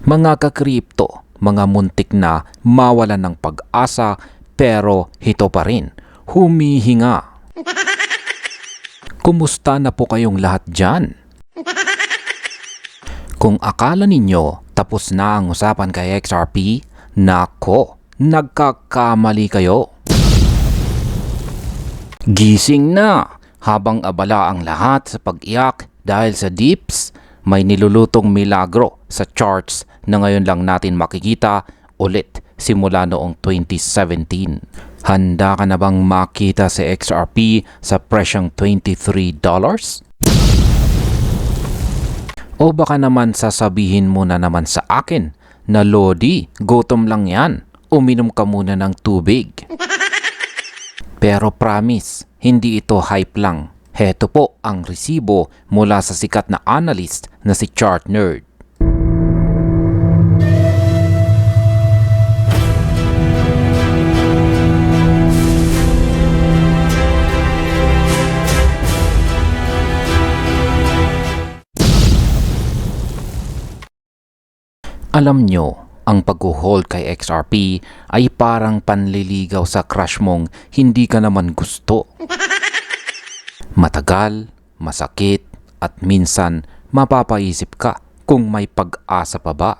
Mga kakripto, mga muntik na mawalan ng pag-asa pero hito pa rin, humihinga. Kumusta na po kayong lahat dyan? Kung akala ninyo tapos na ang usapan kay XRP, nako, nagkakamali kayo. Gising na! Habang abala ang lahat sa pag-iyak dahil sa dips, may nilulutong milagro sa charts na ngayon lang natin makikita ulit simula noong 2017. Handa ka na bang makita si XRP sa presyong $23? O baka naman sasabihin mo na naman sa akin na Lodi, gutom lang yan, uminom ka muna ng tubig. Pero promise, hindi ito hype lang. Heto po ang resibo mula sa sikat na analyst na si Chart Nerd. Alam nyo, ang pag-hold kay XRP ay parang panliligaw sa crush mong hindi ka naman gusto. Matagal, masakit, at minsan mapapaisip ka kung may pag-asa pa ba.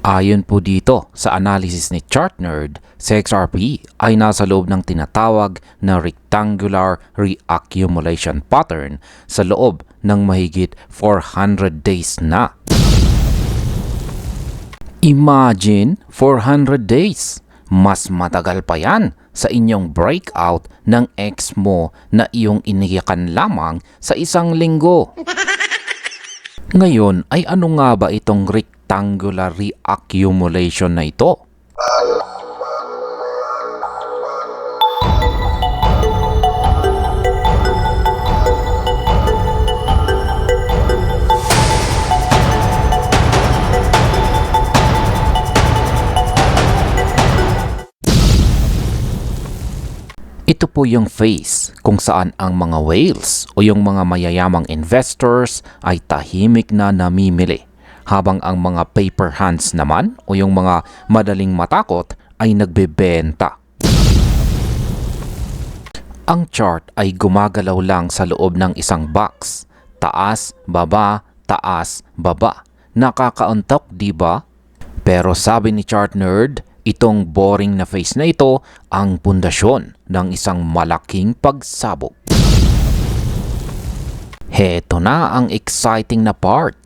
Ayon po dito sa analysis ni Chart Nerd, si XRP ay nasa loob ng tinatawag na rectangular reaccumulation pattern sa loob ng mahigit 400 days na. Imagine 400 days! Mas matagal pa yan sa inyong breakout ng ex mo na iyong iniyakan lamang sa isang linggo. Ngayon ay ano nga ba itong rectangular reaccumulation na ito? Ito po yung phase kung saan ang mga whales o yung mga mayayamang investors ay tahimik na namimili, habang ang mga paper hands naman o yung mga madaling matakot ay nagbebenta. Ang chart ay gumagalaw lang sa loob ng isang box. Taas, baba, taas, baba. Nakakaantok, di ba? Pero sabi ni Chart Nerd, itong boring na phase na ito ang pundasyon ng isang malaking pagsabog. Heto na ang exciting na part.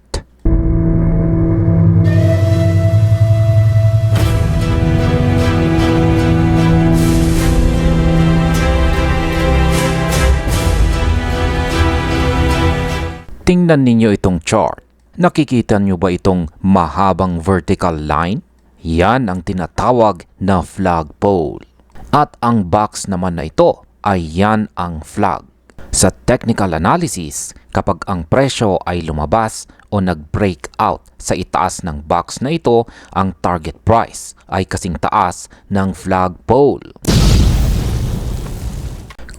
Tingnan ninyo itong chart. Nakikita nyo ba itong mahabang vertical line? Yan ang tinatawag na flagpole. At ang box naman na ito ay yan ang flag. Sa technical analysis, kapag ang presyo ay lumabas o nag-break out sa itaas ng box na ito, ang target price ay kasing taas ng flagpole.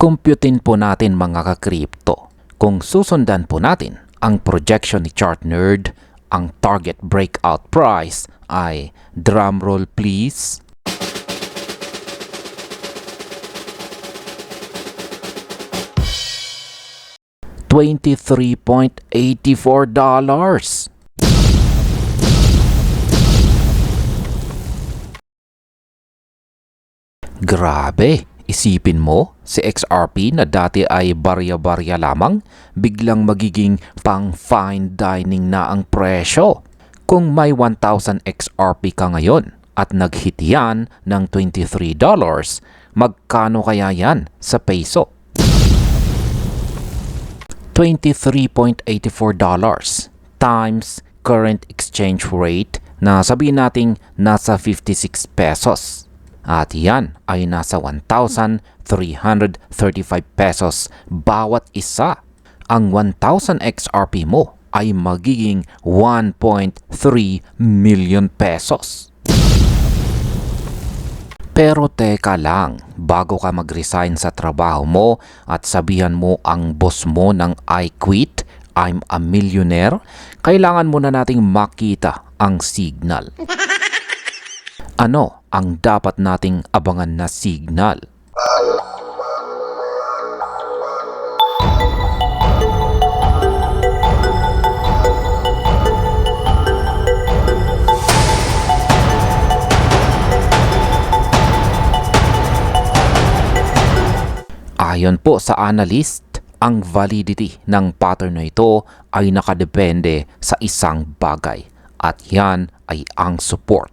Computin po natin mga ka-crypto. Kung susundan po natin ang projection ni Chart Nerd, ang target breakout price ay, drumroll please, $23.84. Grabe! Isipin mo, si XRP na dati ay barya-barya lamang, biglang magiging pang fine dining na ang presyo. Kung may 1,000 XRP ka ngayon at nag-hit yan ng $23, magkano kaya yan sa peso? $23.84 times current exchange rate na sabihin nating nasa 56 pesos. At yan ay nasa 1,335 pesos bawat isa. Ang 1,000 XRP mo ay magiging 1.3 million pesos. Pero teka lang, bago ka mag-resign sa trabaho mo at sabihan mo ang boss mo ng I quit, I'm a millionaire, kailangan muna nating makita ang signal. Ano ang dapat nating abangan na signal? Ayon po sa analyst, ang validity ng pattern na ito ay nakadepende sa isang bagay at yan ay ang support.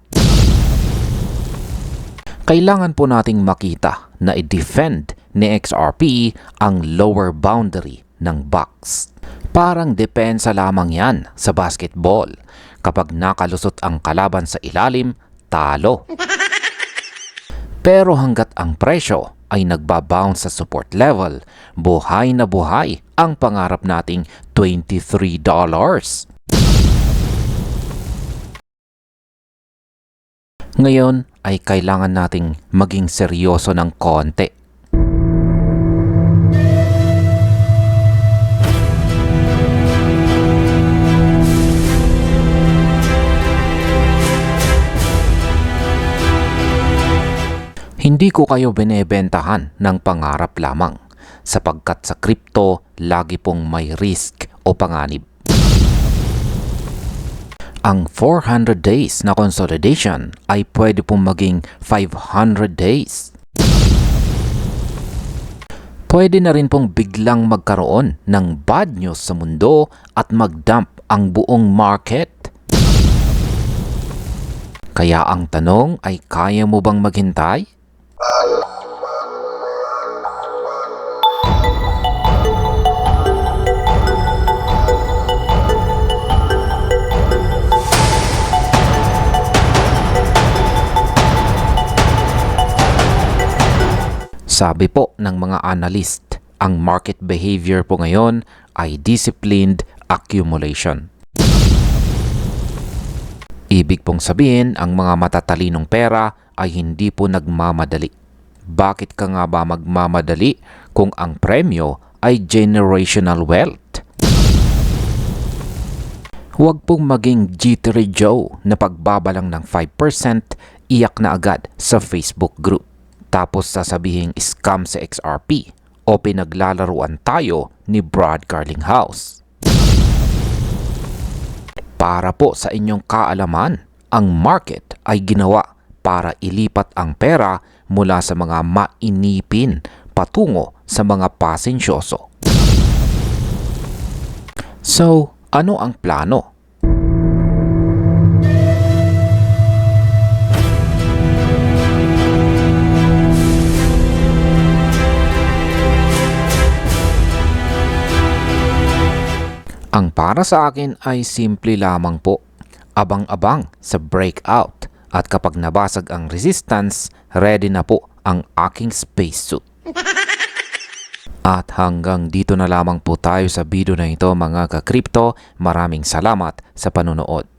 Kailangan po nating makita na i-defend ni XRP ang lower boundary ng box. Parang depensa lamang yan sa basketball. Kapag nakalusot ang kalaban sa ilalim, talo. Pero hanggat ang presyo ay nagbabounce sa support level, buhay na buhay ang pangarap nating $23. Ngayon ay kailangan nating maging seryoso ng konti. Hindi ko kayo binebentahan ng pangarap lamang sapagkat sa crypto lagi pong may risk o panganib. Ang 400 days na consolidation ay pwede pong maging 500 days. Pwede na rin pong biglang magkaroon ng bad news sa mundo at mag-dump ang buong market. Kaya ang tanong ay kaya mo bang maghintay? Sabi po ng mga analyst, ang market behavior po ngayon ay disciplined accumulation. Ibig pong sabihin, ang mga matatalinong pera ay hindi po nagmamadali. Bakit ka nga ba magmamadali kung ang premyo ay generational wealth? Huwag pong maging jittery Joe na pagbabalang ng 5%, iyak na agad sa Facebook group. Tapos sasabihin scam sa XRP o pinaglalaruan tayo ni Brad Carlinghouse. Para po sa inyong kaalaman, ang market ay ginawa para ilipat ang pera mula sa mga mainipin patungo sa mga pasensyoso. So, ano ang plano? Ang para sa akin ay simple lamang po. Abang-abang sa breakout at kapag nabasag ang resistance, ready na po ang aking spacesuit. At hanggang dito na lamang po tayo sa video na ito mga ka-crypto. Maraming salamat sa panonood.